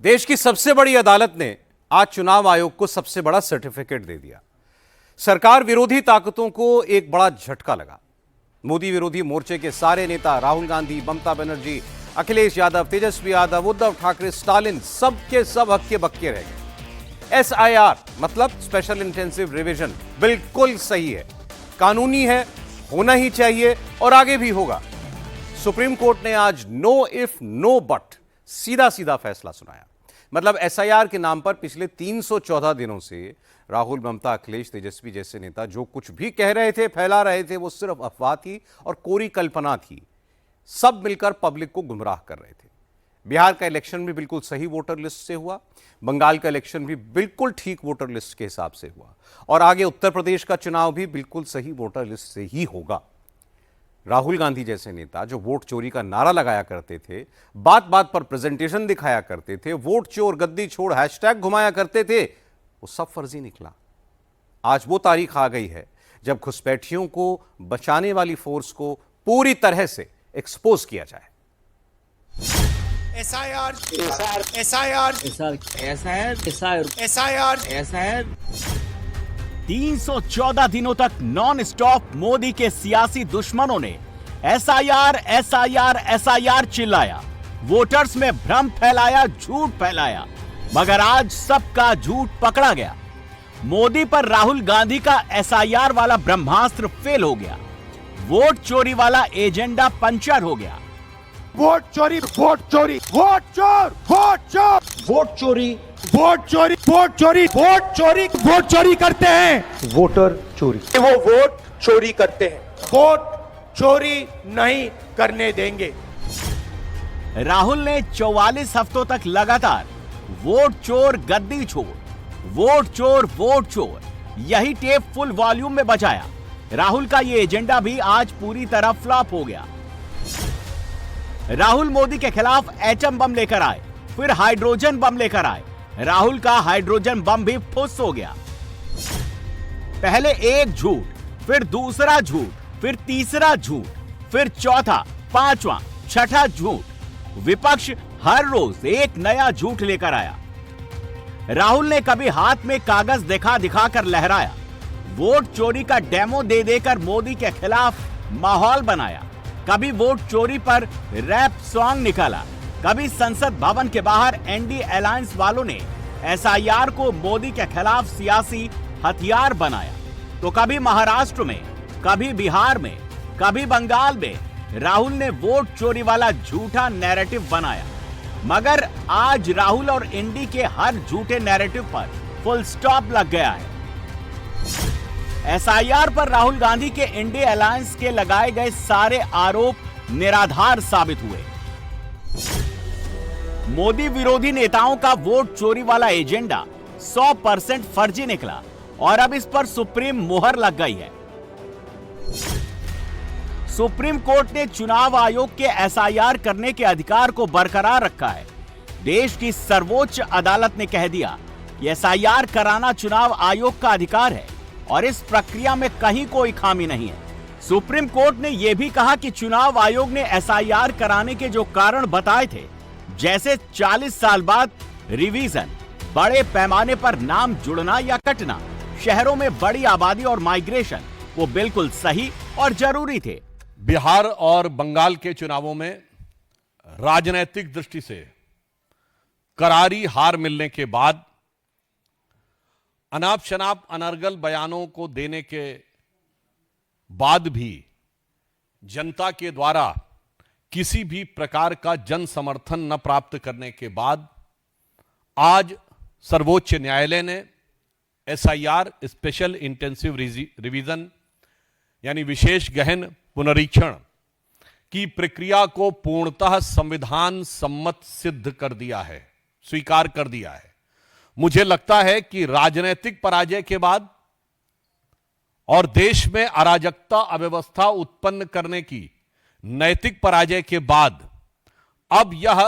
देश की सबसे बड़ी अदालत ने आज चुनाव आयोग को सबसे बड़ा सर्टिफिकेट दे दिया। सरकार विरोधी ताकतों को एक बड़ा झटका लगा। मोदी विरोधी मोर्चे के सारे नेता राहुल गांधी, ममता बनर्जी, अखिलेश यादव, तेजस्वी यादव, उद्धव ठाकरे, स्टालिन सबके सब हक्के बक्के रह गए। एसआईआर मतलब स्पेशल इंटेंसिव रिवीजन बिल्कुल सही है, कानूनी है, होना ही चाहिए और आगे भी होगा। सुप्रीम कोर्ट ने आज नो इफ नो बट सीधा सीधा फैसला सुनाया। मतलब एसआईआर के नाम पर पिछले 314 दिनों से राहुल, ममता, अखिलेश, तेजस्वी जैसे नेता जो कुछ भी कह रहे थे, फैला रहे थे, वो सिर्फ अफवाह थी और कोरी कल्पना थी। सब मिलकर पब्लिक को गुमराह कर रहे थे। बिहार का इलेक्शन भी बिल्कुल सही वोटर लिस्ट से हुआ, बंगाल का इलेक्शन भी बिल्कुल ठीक वोटर लिस्ट के हिसाब से हुआ और आगे उत्तर प्रदेश का चुनाव भी बिल्कुल सही वोटर लिस्ट से ही होगा। राहुल गांधी जैसे नेता जो वोट चोरी का नारा लगाया करते थे, बात बात पर प्रेजेंटेशन दिखाया करते थे, वोट चोर, गद्दी छोड़ हैशटैग घुमाया करते थे, वो सब फर्जी निकला। आज वो तारीख आ गई है जब घुसपैठियों को बचाने वाली फोर्स को पूरी तरह से एक्सपोज किया जाए। एसआईआर, एसआईआर, एसआईआर, एसआईआर 314 दिनों तक नॉन स्टॉप मोदी के सियासी दुश्मनों ने एसआईआर, एसआईआर, एसआईआर चिल्लाया, वोटर्स में भ्रम फैलाया, झूठ फैलाया, मगर आज सबका झूठ पकड़ा गया। मोदी पर राहुल गांधी का एसआईआर वाला ब्रह्मास्त्र फेल हो गया। वोट चोरी वाला एजेंडा पंचर हो गया। वोट चोरी, वोट चोरी, वोट चोर, वोट चोर, वोट चोरी, वोट चोरी, वोट चोरी, वोट चोरी, वोट चोरी करते हैं, वोटर चोरी। वो वोट चोरी करते हैं, वोट चोरी नहीं करने देंगे। राहुल ने 44 हफ्तों तक लगातार वोट चोर, गद्दी छोड़, वोट चोर, वोट चोर यही टेप फुल वॉल्यूम में बजाया। राहुल का ये एजेंडा भी आज पूरी तरह फ्लॉप हो गया। राहुल मोदी के खिलाफ एटम बम लेकर आए, फिर हाइड्रोजन बम लेकर आए। राहुल का हाइड्रोजन बम भी फुस हो गया। पहले एक झूठ, फिर दूसरा झूठ, फिर तीसरा झूठ, फिर चौथा, पांचवा, छठा झूठ। विपक्ष हर रोज एक नया झूठ लेकर आया। राहुल ने कभी हाथ में कागज दिखा दिखाकर लहराया, वोट चोरी का डेमो दे देकर मोदी के खिलाफ माहौल बनाया। कभी वोट चोरी पर रैप सॉन्ग निकाला, कभी संसद भवन के बाहर एनडी अलायंस वालों ने एसआईआर को मोदी के खिलाफ सियासी हथियार बनाया, तो कभी महाराष्ट्र में, कभी बिहार में, कभी बंगाल में राहुल ने वोट चोरी वाला झूठा नैरेटिव बनाया। मगर आज राहुल और एनडी के हर झूठे नैरेटिव पर फुल स्टॉप लग गया है। एसआईआर पर राहुल गांधी के इंडिया अलायंस के लगाए गए सारे आरोप निराधार साबित हुए। मोदी विरोधी नेताओं का वोट चोरी वाला एजेंडा 100% फर्जी निकला और अब इस पर सुप्रीम मोहर लग गई है। सुप्रीम कोर्ट ने चुनाव आयोग के एसआईआर करने के अधिकार को बरकरार रखा है। देश की सर्वोच्च अदालत ने कह दिया कि एसआईआर कराना चुनाव आयोग का अधिकार है और इस प्रक्रिया में कहीं कोई खामी नहीं है। सुप्रीम कोर्ट ने यह भी कहा कि चुनाव आयोग ने एसआईआर कराने के जो कारण बताए थे, जैसे 40 साल बाद रिवीजन, बड़े पैमाने पर नाम जुड़ना या कटना, शहरों में बड़ी आबादी और माइग्रेशन, वो बिल्कुल सही और जरूरी थे। बिहार और बंगाल के चुनावों में राजनीतिक दृष्टि से करारी हार मिलने के बाद अनाप शनाप अनर्गल बयानों को देने के बाद भी जनता के द्वारा किसी भी प्रकार का जन समर्थन न प्राप्त करने के बाद आज सर्वोच्च न्यायालय ने एसआईआर स्पेशल इंटेंसिव रिवीजन यानी विशेष गहन पुनरीक्षण की प्रक्रिया को पूर्णतः संविधान सम्मत सिद्ध कर दिया है, स्वीकार कर दिया है। मुझे लगता है कि राजनीतिक पराजय के बाद और देश में अराजकता, अव्यवस्था उत्पन्न करने की नैतिक पराजय के बाद अब यह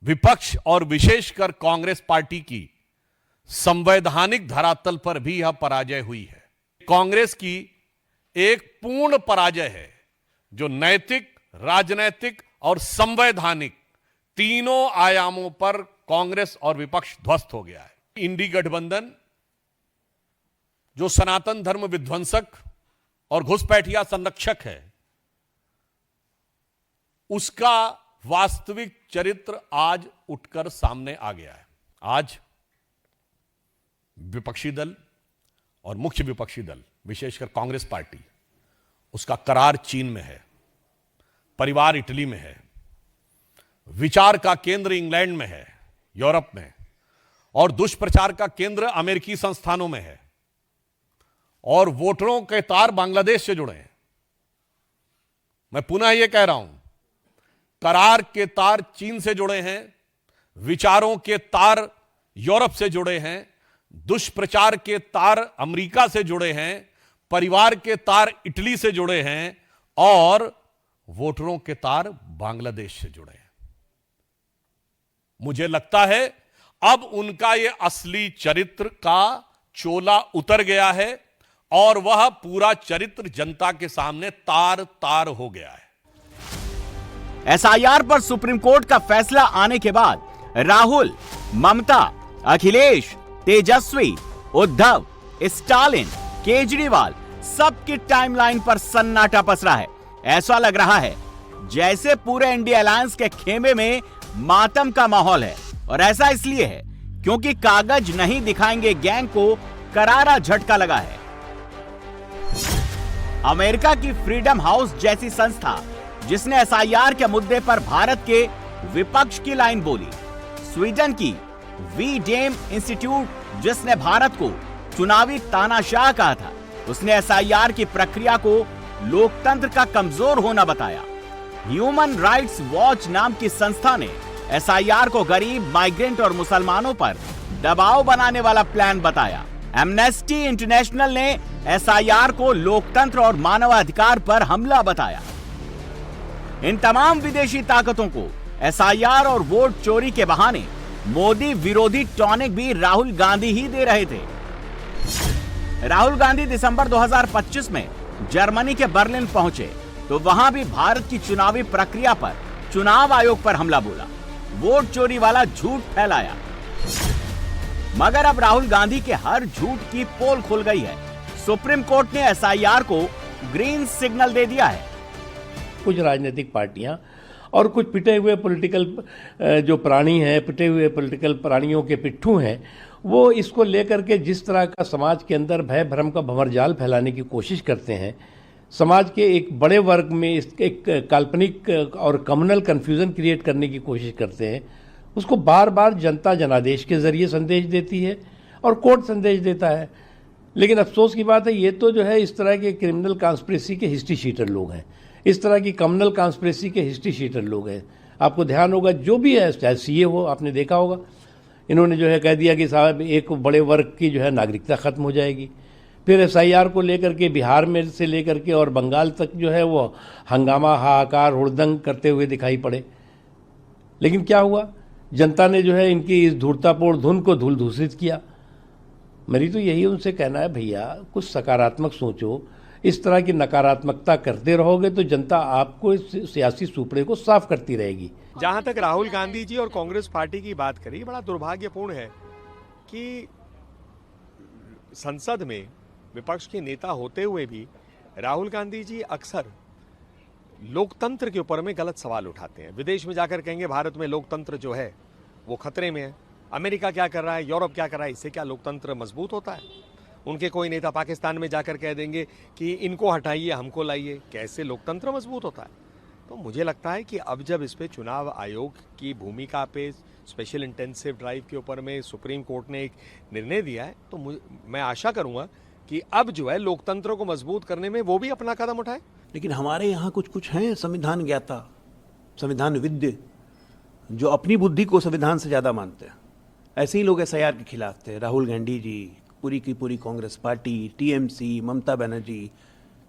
विपक्ष और विशेषकर कांग्रेस पार्टी की संवैधानिक धरातल पर भी यह पराजय हुई है। कांग्रेस की एक पूर्ण पराजय है जो नैतिक, राजनैतिक और संवैधानिक तीनों आयामों पर कांग्रेस और विपक्ष ध्वस्त हो गया है। इंडी गठबंधन जो सनातन धर्म विध्वंसक और घुसपैठिया संरक्षक है, उसका वास्तविक चरित्र आज उठकर सामने आ गया है। आज विपक्षी दल और मुख्य विपक्षी दल, विशेषकर कांग्रेस पार्टी, उसका करार चीन में है, परिवार इटली में है, विचार का केंद्र इंग्लैंड में है, यूरोप में, और दुष्प्रचार का केंद्र अमेरिकी संस्थानों में है, और वोटरों के तार बांग्लादेश से जुड़े हैं। मैं पुनः यह कह रहा हूं, करार के तार चीन से जुड़े हैं, विचारों के तार यूरोप से जुड़े हैं, दुष्प्रचार के तार अमेरिका से जुड़े हैं, परिवार के तार इटली से जुड़े हैं, और वोटरों के तार बांग्लादेश से जुड़े हैं। मुझे लगता है अब उनका यह असली चरित्र का चोला उतर गया है और वह पूरा चरित्र जनता के सामने तार तार हो गया है। एसआईआर पर सुप्रीम कोर्ट का फैसला आने के बाद राहुल, ममता, अखिलेश, तेजस्वी, उद्धव, स्टालिन, केजरीवाल सबकी टाइमलाइन पर सन्नाटा पसरा है। ऐसा लग रहा है जैसे पूरे इंडिया अलायंस के खेमे में मातम का माहौल है, और ऐसा इसलिए है क्योंकि कागज नहीं दिखाएंगे गैंग को करारा झटका लगा है। अमेरिका की फ्रीडम हाउस जैसी संस्था जिसने एसआईआर के मुद्दे पर भारत के विपक्ष की लाइन बोली, स्वीडन की वीडेम इंस्टीट्यूट जिसने भारत को चुनावी तानाशाह कहा था, उसने एसआईआर की प्रक्रिया को लोकतंत्र का कमजोर होना बताया। ह्यूमन राइट्स वॉच नाम की संस्था ने एसआईआर को गरीब, माइग्रेंट और मुसलमानों पर दबाव बनाने वाला प्लान बताया। एमनेस्टी इंटरनेशनल ने एसआईआर को लोकतंत्र और मानवाधिकार पर हमला बताया। इन तमाम विदेशी ताकतों को एसआईआर और वोट चोरी के बहाने मोदी विरोधी टॉनिक भी राहुल गांधी ही दे रहे थे। राहुल गांधी दिसंबर 2025 में जर्मनी के बर्लिन पहुंचे तो वहां भी भारत की चुनावी प्रक्रिया पर, चुनाव आयोग पर हमला बोला, वोट चोरी वाला झूठ फैलाया। मगर अब राहुल गांधी के हर झूठ की पोल खुल गई है। सुप्रीम कोर्ट ने एसआईआर को ग्रीन सिग्नल दे दिया है। कुछ राजनीतिक पार्टियां और कुछ पिटे हुए पॉलिटिकल जो प्राणी हैं, पिटे हुए पॉलिटिकल प्राणियों के पिट्ठू हैं, वो इसको लेकर के जिस तरह का समाज के अंदर भय भ्रम का भंवरजाल फैलाने की कोशिश करते हैं, समाज के एक बड़े वर्ग में एक काल्पनिक और कम्युनल कन्फ्यूजन क्रिएट करने की कोशिश करते हैं, उसको बार बार जनता जनादेश के जरिए संदेश देती है और कोर्ट संदेश देता है। लेकिन अफसोस की बात है, ये तो जो है इस तरह के क्रिमिनल कॉन्स्पिरेसी के हिस्ट्री शीटर लोग हैं, इस तरह की कम्युनल कॉन्स्पिरेसी के हिस्ट्री शीटर लोग हैं। आपको ध्यान होगा, जो भी है, चाहे सीए हो, आपने देखा होगा, इन्होंने जो है कह दिया कि साहब एक बड़े वर्ग की जो है नागरिकता खत्म हो जाएगी। फिर एसआईआर को लेकर के बिहार में से लेकर के और बंगाल तक जो है वो हंगामा, हाहाकार, हुड़दंग करते हुए दिखाई पड़े। लेकिन क्या हुआ, जनता ने जो है इनकी इस धूर्तापूर्ण धुन को धूल धूसरित किया। मेरी तो यही उनसे कहना है, भैया कुछ सकारात्मक सोचो। इस तरह की नकारात्मकता करते रहोगे तो जनता आपको इस सियासी सुपड़े को साफ करती रहेगी। जहां तक राहुल गांधी जी और कांग्रेस पार्टी की बात करी, बड़ा दुर्भाग्यपूर्ण है कि संसद में विपक्ष के नेता होते हुए भी राहुल गांधी जी अक्सर लोकतंत्र के ऊपर में गलत सवाल उठाते हैं। विदेश में जाकर कहेंगे भारत में लोकतंत्र जो है वो खतरे में है, अमेरिका क्या कर रहा है, यूरोप क्या कर रहा है, इससे क्या लोकतंत्र मजबूत होता है। उनके कोई नेता पाकिस्तान में जाकर कह देंगे कि इनको हटाइए, हमको लाइए, कैसे लोकतंत्र मजबूत होता है। तो मुझे लगता है कि अब जब इस पे चुनाव आयोग की भूमिका पे, स्पेशल इंटेंसिव ड्राइव के ऊपर में सुप्रीम कोर्ट ने एक निर्णय दिया है, तो मैं आशा करूंगा कि अब जो है लोकतंत्र को मजबूत करने में वो भी अपना कदम उठाए। लेकिन हमारे यहाँ कुछ हैं संविधान ज्ञाता, संविधान विद्य, जो अपनी बुद्धि को संविधान से ज्यादा मानते हैं। ऐसे ही लोग एसआईआर के खिलाफ थे। राहुल गांधी जी, पूरी की पूरी कांग्रेस पार्टी, टीएमसी, ममता बनर्जी,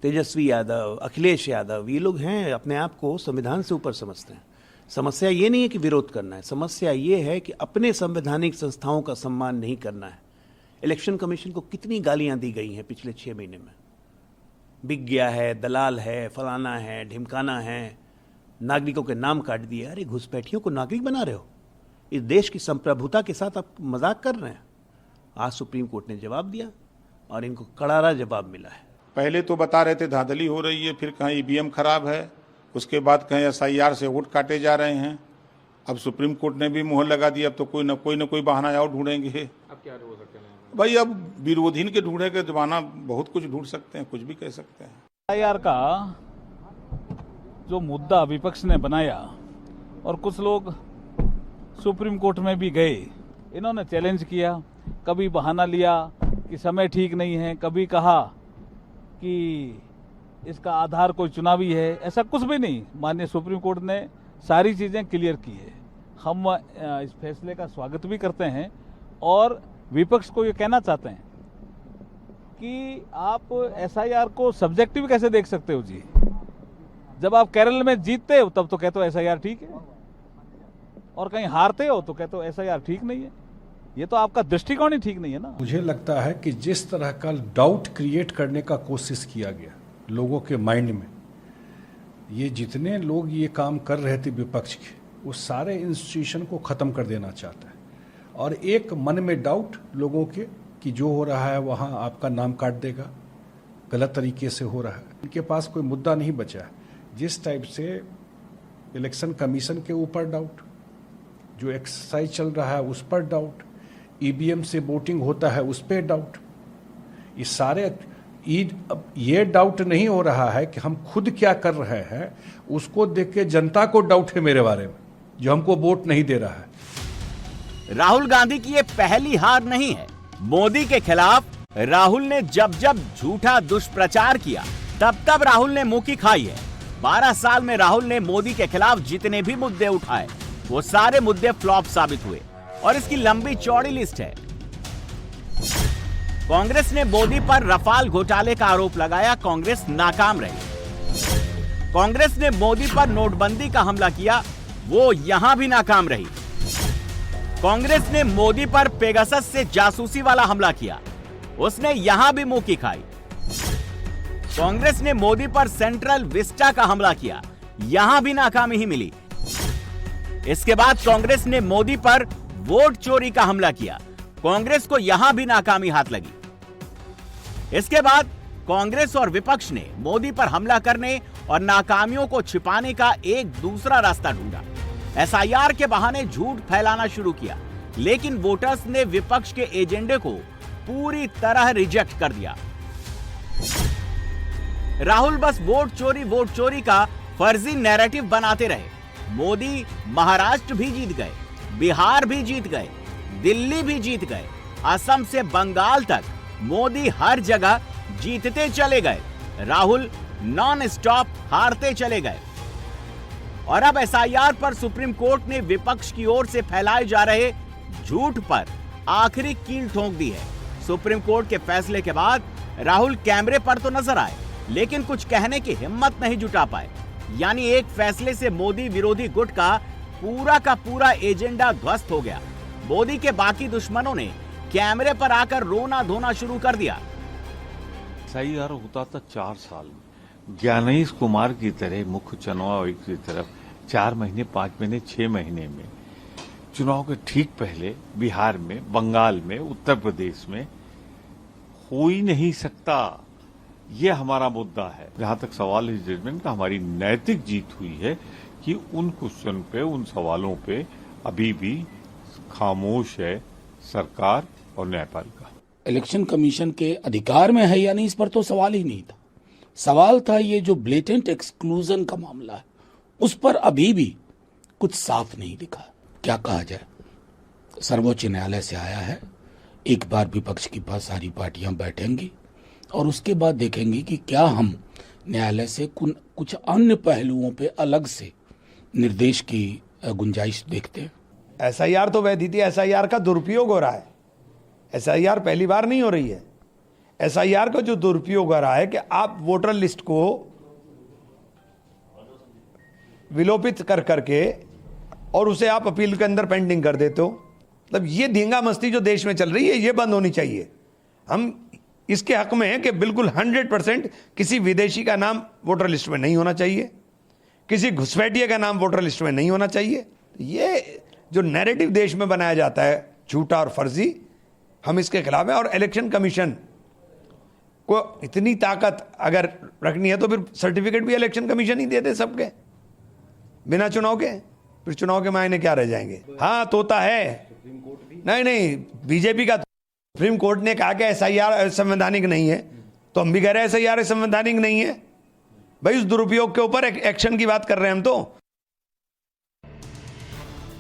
तेजस्वी यादव, अखिलेश यादव, ये लोग हैं अपने आप को संविधान से ऊपर समझते हैं। समस्या ये नहीं है कि विरोध करना है, समस्या ये है कि अपने संवैधानिक संस्थाओं का सम्मान नहीं करना है। इलेक्शन कमीशन को कितनी गालियां दी गई हैं पिछले 6 महीने में, बिक गया है, दलाल है, फलाना है, ढिमकाना है, नागरिकों के नाम काट दिए। अरे घुसपैठियों को नागरिक बना रहे हो, इस देश की संप्रभुता के साथ आप मजाक कर रहे हैं। आज सुप्रीम कोर्ट ने जवाब दिया और इनको करारा जवाब मिला है। पहले तो बता रहे थे धांधली हो रही है, फिर कहीं ईवीएम खराब है, उसके बाद कहीं एसआईआर से वोट काटे जा रहे हैं। अब सुप्रीम कोर्ट ने भी मुहर लगा दी, अब तो कोई ना कोई बहाना और ढूंढेंगे। अब क्या हो सकते हैं भाई, अब विरोधी के ढूंढे के जमाना, बहुत कुछ ढूंढ सकते हैं, कुछ भी कह सकते हैं। एसआईआर का जो मुद्दा विपक्ष ने बनाया और कुछ लोग सुप्रीम कोर्ट में भी गए, इन्होंने चैलेंज किया, कभी बहाना लिया कि समय ठीक नहीं है, कभी कहा कि इसका आधार कोई चुनावी है। ऐसा कुछ भी नहीं, माननीय सुप्रीम कोर्ट ने सारी चीज़ें क्लियर की है। हम इस फैसले का स्वागत भी करते हैं और विपक्ष को ये कहना चाहते हैं कि आप एसआईआर को सब्जेक्टिव कैसे देख सकते हो जी। जब आप केरल में जीतते हो तब तो कहते हो एसआईआर ठीक है, और कहीं हारते हो तो कहते हो एसआईआर ठीक नहीं है। ये तो आपका दृष्टिकोण ही ठीक नहीं है ना। मुझे लगता है कि जिस तरह का डाउट क्रिएट करने का कोशिश किया गया लोगों के माइंड में, ये जितने लोग ये काम कर रहे थे विपक्ष के, वो सारे इंस्टीट्यूशन को ख़त्म कर देना चाहता है। और एक मन में डाउट लोगों के कि जो हो रहा है वहाँ आपका नाम काट देगा, गलत तरीके से हो रहा है। इनके पास कोई मुद्दा नहीं बचा है। जिस टाइप से इलेक्शन कमीशन के ऊपर डाउट, जो एक्सरसाइज चल रहा है उस पर डाउट, ईवीएम से वोटिंग होता है उस पर डाउट, ये सारे ये डाउट नहीं हो रहा है कि हम खुद क्या कर रहे हैं, उसको देख के जनता को डाउट है मेरे बारे में, जो हमको वोट नहीं दे रहा है। राहुल गांधी की ये पहली हार नहीं है। मोदी के खिलाफ राहुल ने जब जब झूठा दुष्प्रचार किया तब तब राहुल ने मुंह की खाई है। 12 साल में राहुल ने मोदी के खिलाफ जितने भी मुद्दे उठाए वो सारे मुद्दे फ्लॉप साबित हुए और इसकी लंबी चौड़ी लिस्ट है। कांग्रेस ने मोदी पर रफाल घोटाले का आरोप लगाया, कांग्रेस नाकाम रही। कांग्रेस ने मोदी पर नोटबंदी का हमला किया, वो यहां भी नाकाम रही। कांग्रेस ने मोदी पर पेगासस से जासूसी वाला हमला किया, उसने यहां भी मुंह की खाई। कांग्रेस ने मोदी पर सेंट्रल विस्टा का हमला किया, यहां भी नाकामी ही मिली। इसके बाद कांग्रेस ने मोदी पर वोट चोरी का हमला किया, कांग्रेस को यहां भी नाकामी हाथ लगी। इसके बाद कांग्रेस और विपक्ष ने मोदी पर हमला करने और नाकामियों को छिपाने का एक दूसरा रास्ता ढूंढा। एसआईआर के बहाने झूठ फैलाना शुरू किया, लेकिन वोटर्स ने विपक्ष के एजेंडे को पूरी तरह रिजेक्ट कर दिया। राहुल बस वोट चोरी का फर्जी नैरेटिव बनाते रहे। मोदी महाराष्ट्र भी जीत गए, बिहार भी जीत गए, दिल्ली भी जीत गए, असम से बंगाल तक मोदी हर जगह जीतते चले गए। राहुल नॉन स्टॉप हारते चले गए। और अब एसआईआर पर सुप्रीम कोर्ट ने विपक्ष की ओर से फैलाए जा रहे झूठ पर आखिरी कील ठोक दी है। सुप्रीम कोर्ट के फैसले के बाद राहुल कैमरे पर तो नजर आए, लेकिन कुछ कहने की हिम्मत नहीं जुटा पाए। यानी एक फैसले से मोदी विरोधी गुट का पूरा एजेंडा ध्वस्त हो गया। मोदी के बाकी दुश्मनों ने कैमरे पर आकर रोना धोना शुरू कर दिया। एसआईआर होता था 4 साल में, ज्ञानेश कुमार की तरह मुख्य चुनाव आयुक्त की तरफ 4 महीने, 5 महीने, 6 महीने में चुनाव के ठीक पहले बिहार में, बंगाल में, उत्तर प्रदेश में हो ही नहीं सकता। ये हमारा मुद्दा है। जहां तक सवाल इस जजमेंट का, हमारी नैतिक जीत हुई है कि उन क्वेश्चन पे, उन सवालों पे अभी भी खामोश है सरकार और न्यायपालिका। इलेक्शन कमीशन के अधिकार में है या नहीं, इस पर तो सवाल ही नहीं था। सवाल था ये जो ब्लेटेंट एक्सक्लूजन का मामला है, उस पर अभी भी कुछ साफ नहीं दिखा। क्या कहा जाए, सर्वोच्च न्यायालय से आया है, एक बार विपक्ष की पास सारी पार्टियां बैठेंगी और उसके बाद देखेंगे कि क्या हम न्यायालय से कुछ अन्य पहलुओं पे अलग से निर्देश की गुंजाइश देखते हैं। एसआईआर तो वैध थी, एसआईआर का दुरुपयोग हो रहा है। एसआईआर पहली बार नहीं हो रही है। एसआईआर का जो दुरुपयोग हो रहा है कि आप वोटर लिस्ट को विलोपित कर करके और उसे आप अपील के अंदर पेंडिंग कर देते हो। मतलब ये धींगा मस्ती जो देश में चल रही है, ये बंद होनी चाहिए। हम इसके हक में हैं कि बिल्कुल 100% किसी विदेशी का नाम वोटर लिस्ट में नहीं होना चाहिए, किसी घुसपैठिए का नाम वोटर लिस्ट में नहीं होना चाहिए। ये जो नैरेटिव देश में बनाया जाता है झूठा और फर्जी, हम इसके खिलाफ हैं। और इलेक्शन कमीशन को इतनी ताकत अगर रखनी है तो फिर सर्टिफिकेट भी इलेक्शन कमीशन ही दे दे सबके, बिना चुनाव के। फिर चुनाव के मायने क्या रह जाएंगे? हाँ तोता है, नहीं, बीजेपी का सुप्रीम कोर्ट ने कहा कि एसआईआर संवैधानिक नहीं है, तो हम भी कह रहे हैं एसआईआर संवैधानिक नहीं है। भाई उस दुरुपयोग के ऊपर एक्शन की बात कर रहे हैं हम तो।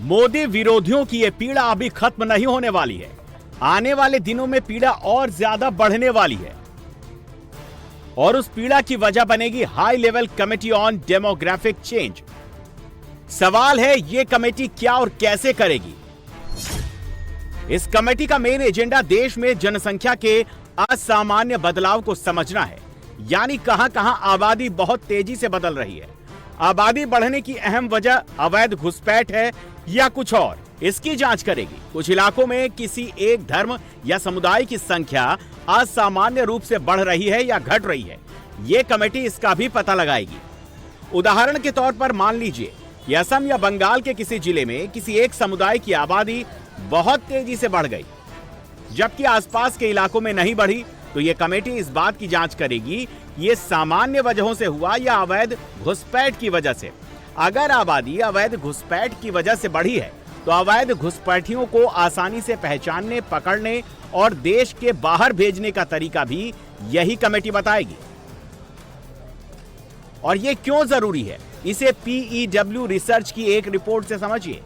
मोदी विरोधियों की यह पीड़ा अभी खत्म नहीं होने वाली है। आने वाले दिनों में पीड़ा और ज्यादा बढ़ने वाली है और उस पीड़ा की वजह बनेगी high level committee on demographic change. सवाल है यह कमेटी क्या और कैसे करेगी। इस कमेटी का मेन एजेंडा देश में जनसंख्या के असामान्य बदलाव को समझना है, यानी कहां कहां आबादी बहुत तेजी से बदल रही है। आबादी बढ़ने की अहम वजह अवैध घुसपैठ है या कुछ और, इसकी जांच करेगी। कुछ इलाकों में किसी एक धर्म या समुदाय की संख्या असामान्य रूप से बढ़ रही है या घट रही है, यह कमेटी इसका भी पता लगाएगी। उदाहरण के तौर पर मान लीजिए कि असम या बंगाल के किसी जिले में किसी एक समुदाय की आबादी बहुत तेजी से बढ़ गई, जबकि आसपास के इलाकों में नहीं बढ़ी, तो यह कमेटी इस बात की जांच करेगी ये सामान्य वजहों से हुआ या अवैध घुसपैठ की वजह से। अगर आबादी अवैध घुसपैठ की वजह से बढ़ी है तो अवैध घुसपैठियों को आसानी से पहचानने, पकड़ने और देश के बाहर भेजने का तरीका भी यही कमेटी बताएगी। और यह क्यों जरूरी है, इसे पीईडब्ल्यू रिसर्च की एक रिपोर्ट से समझिए।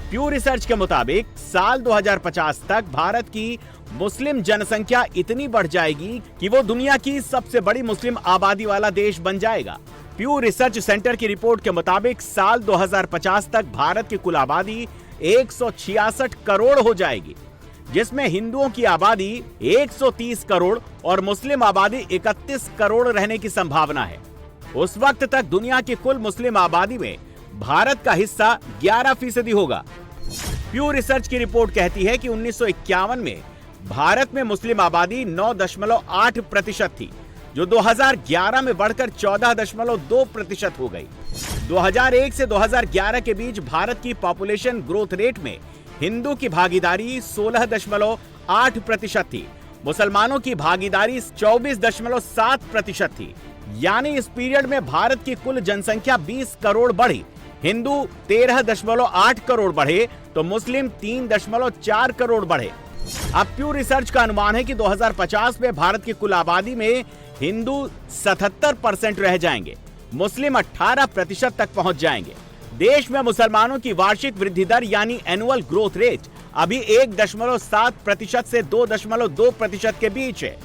प्यू रिसर्च के मुताबिक साल 2050 तक भारत की मुस्लिम जनसंख्या इतनी बढ़ जाएगी कि वो दुनिया की सबसे बड़ी मुस्लिम आबादी वाला देश बन जाएगा। प्यू रिसर्च सेंटर की रिपोर्ट के मुताबिक साल 2050 तक भारत की कुल आबादी 166 करोड़ हो जाएगी, जिसमें हिंदुओं की आबादी 130 करोड़ और मुस्लिम आबादी 31 करोड़ रहने की संभावना है। उस वक्त तक दुनिया की कुल मुस्लिम आबादी में भारत का हिस्सा 11% होगा। प्यू रिसर्च की रिपोर्ट कहती है कि 1951 में भारत में मुस्लिम आबादी 9.8% थी, जो 2011 में बढ़कर 14.2% हो गई। 2001 से 2011 के बीच भारत की पॉपुलेशन ग्रोथ रेट में हिंदू की भागीदारी 16.8% थी, मुसलमानों की भागीदारी 24.7% थी। यानी इस पीरियड में भारत की कुल जनसंख्या 20 करोड़ बढ़ी, हिंदू 13.8 करोड़ बढ़े तो मुस्लिम 3.4 करोड़ बढ़े। अब प्यू रिसर्च का अनुमान है कि 2050 में भारत की कुल आबादी में हिंदू 77% रह जाएंगे, मुस्लिम 18% तक पहुंच जाएंगे। देश में मुसलमानों की वार्षिक वृद्धि दर यानी एनुअल ग्रोथ रेट अभी 1.7% से 2.2% के बीच है,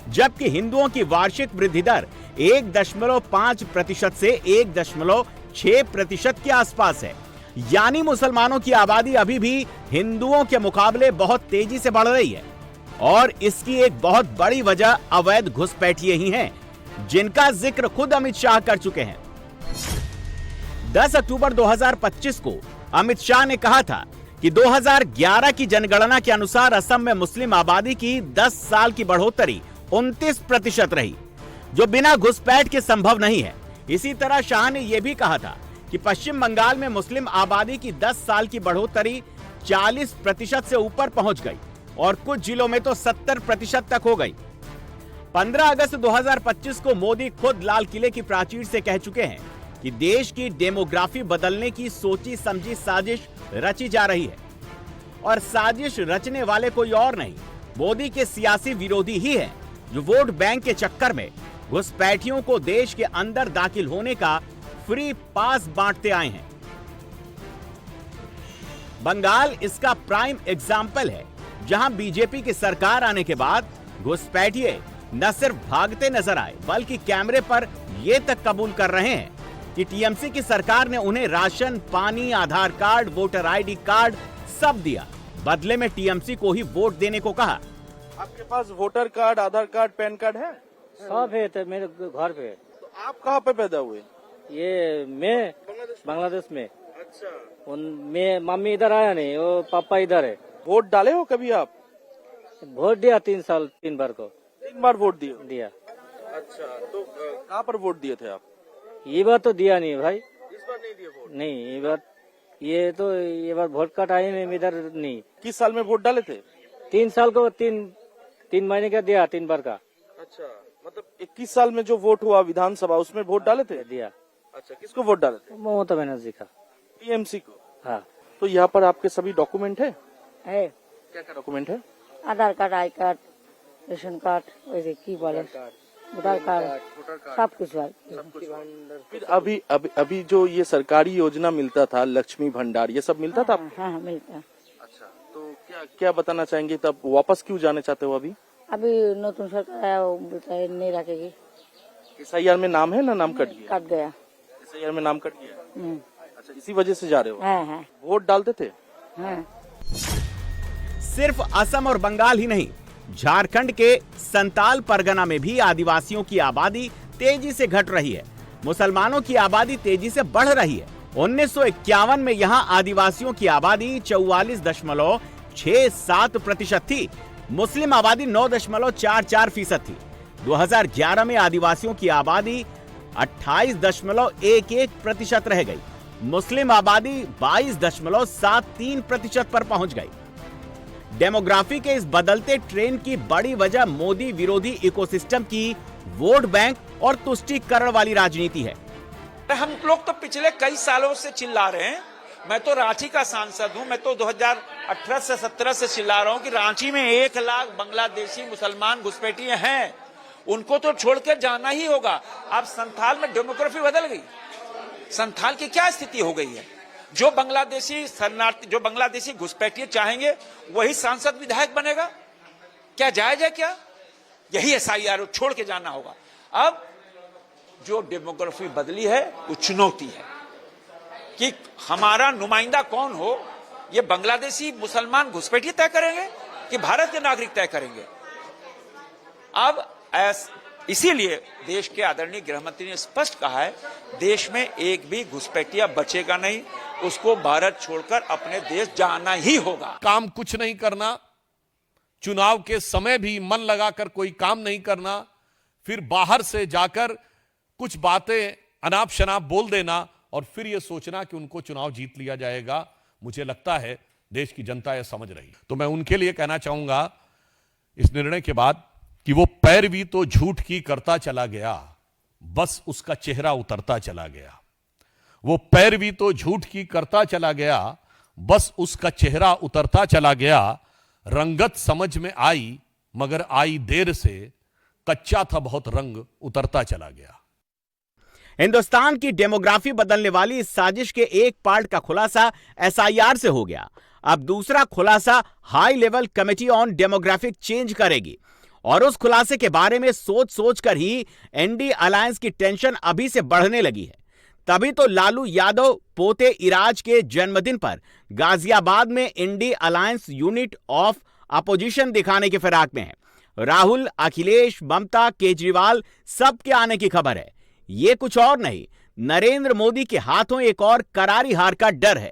जबकि हिंदुओं की वार्षिक वृद्धि दर 1.5% से 1.6% के आसपास है। यानी मुसलमानों की आबादी अभी भी हिंदुओं के मुकाबले बहुत तेजी से बढ़ रही है और इसकी एक बहुत बड़ी वजह अवैध घुसपैठिए ही हैं, जिनका जिक्र खुद अमित शाह कर चुके हैं। 10 अक्टूबर 2025 को अमित शाह ने कहा था कि 2011 की जनगणना के अनुसार असम में मुस्लिम आबादी की 10 साल की बढ़ोतरी 29% रही, जो बिना घुसपैठ के संभव नहीं है। इसी तरह शाह ने यह भी कहा था कि पश्चिम बंगाल में मुस्लिम आबादी की 10 साल की बढ़ोतरी 40% से ऊपर पहुंच गई और कुछ जिलों में तो 70% तक हो गई। 15 अगस्त 2025 को मोदी खुद लाल किले की प्राचीर से कह चुके हैं कि देश की डेमोग्राफी बदलने की सोची समझी साजिश रची जा रही है और साजिश रचने वाले कोई और नहीं, मोदी के सियासी विरोधी ही हैं, जो वोट बैंक के चक्कर में घुसपैठियों को देश के अंदर दाखिल होने का फ्री पास बांटते आए हैं। बंगाल इसका प्राइम एग्जाम्पल है, जहां बीजेपी की सरकार आने के बाद घुसपैठिए न सिर्फ भागते नजर आए, बल्कि कैमरे पर यह तक कबूल कर रहे हैं कि टीएमसी की सरकार ने उन्हें राशन, पानी, आधार कार्ड, वोटर आईडी कार्ड सब दिया, बदले में टीएमसी को ही वोट देने को कहा। आपके पास वोटर कार्ड, आधार कार्ड, पैन कार्ड है? सब है तो मेरे घर पे। तो आप कहाँ पे पैदा हुए? ये मैं बांग्लादेश में। अच्छा। मैं मम्मी इधर आया नहीं, वो पापा इधर है। वोट डाले हो कभी आप? वोट दिया 3 बार को। 3 बार वोट दिया? अच्छा, तो कहाँ पर वोट दिए थे आप? ये बार तो दिया नहीं भाई। इस बार नहीं दिया वोट? नहीं, ये बार ये तो ये बार वोट का टाइम है, इधर नहीं। किस साल में वोट डाले थे? 3 साल को 3 महीने का दिया, 3 बार का। अच्छा, मतलब 21 साल में जो वोट हुआ विधानसभा, उसमें वोट डाले थे? दिया। अच्छा, किसको वोट डाले थे? ममता बनर्जी का, टीएमसी को। हाँ। तो यहाँ पर आपके सभी डॉक्यूमेंट है? क्या क्या डॉक्यूमेंट है? Aadhaar card, I card, ration card, वैसे की बोले, वोटर कार्ड, सब कुछ है। फिर अभी जो ये सरकारी योजना मिलता था, लक्ष्मी भंडार, ये सब मिलता था? हाँ, मिलता है। अच्छा, तो क्या बताना चाहेंगे? तब वापस क्यों जाना चाहते हो? अभी नतून सरकार आया, वो बोलता है नहीं रखेगी। SIR में नाम है ना, नाम कट गया? कट गया। SIR में नाम कट गया। अच्छा, इसी वजह से जा रहे हो? हाँ। वोट डालते थे? हाँ। सिर्फ असम और बंगाल ही नहीं, झारखंड के संताल परगना में भी आदिवासियों की आबादी तेजी से घट रही है। मुसलमानों की आबादी तेजी से बढ़ रही है। 1951 में यहां आदिवासियों की आबादी 44.67% थी। मुस्लिम आबादी 9.44% थी। 2011 में आदिवासियों की आबादी 28.11% रह गई। मुस्लिम आबादी 22.73% पर पहुंच गई। डेमोग्राफी के इस बदलते ट्रेंड की बड़ी वजह मोदी विरोधी इकोसिस्टम की वोट बैंक और तुष्टीकरण वाली राजनीति है। हम लोग तो पिछले कई सालों से चिल्ला रहे हैं। मैं तो रांची का सांसद हूं। मैं तो 2018 से 17 से चिल्ला रहा हूं कि रांची में 1 लाख बांग्लादेशी मुसलमान घुसपैठिए हैं, उनको तो छोड़कर जाना ही होगा। अब संथाल में डेमोग्राफी बदल गई। संथाल की क्या स्थिति हो गई है? जो बांग्लादेशी शरणार्थी, जो बांग्लादेशी घुसपैठिए चाहेंगे, वही सांसद विधायक बनेगा। क्या जायज है? क्या यही SIR छोड़ के जाना होगा? अब जो डेमोग्राफी बदली है, वो चुनौती है कि हमारा नुमाइंदा कौन हो। ये बांग्लादेशी मुसलमान घुसपैठिए तय करेंगे कि भारत के नागरिक तय करेंगे? अब इसीलिए देश के आदरणीय गृहमंत्री ने स्पष्ट कहा है, देश में एक भी घुसपैठिया बचेगा नहीं, उसको भारत छोड़कर अपने देश जाना ही होगा। काम कुछ नहीं करना, चुनाव के समय भी मन लगाकर कोई काम नहीं करना, फिर बाहर से जाकर कुछ बातें अनाप शनाप बोल देना और फिर यह सोचना कि उनको चुनाव जीत लिया जाएगा। मुझे लगता है देश की जनता यह समझ रही। तो मैं उनके लिए कहना चाहूंगा इस निर्णय के बाद कि वो पैरवी तो झूठ की करता चला गया, बस उसका चेहरा उतरता चला गया। वो पैरवी तो झूठ की करता चला गया, बस उसका चेहरा उतरता चला गया। रंगत समझ में आई मगर आई देर से, कच्चा था बहुत रंग उतरता चला गया। हिंदुस्तान की डेमोग्राफी बदलने वाली इस साजिश के एक पार्ट का खुलासा SIR से हो गया। अब दूसरा खुलासा high level committee on demographic change करेगी और उस खुलासे के बारे में सोच सोच कर ही ND अलायंस की टेंशन अभी से बढ़ने लगी है। तभी तो लालू यादव पोते इराज के जन्मदिन पर गाजियाबाद में INDI alliance unit of opposition दिखाने के फिराक में है। राहुल, अखिलेश, ममता, केजरीवाल सबके आने की खबर है। ये कुछ और नहीं, नरेंद्र मोदी के हाथों एक और करारी हार का डर है।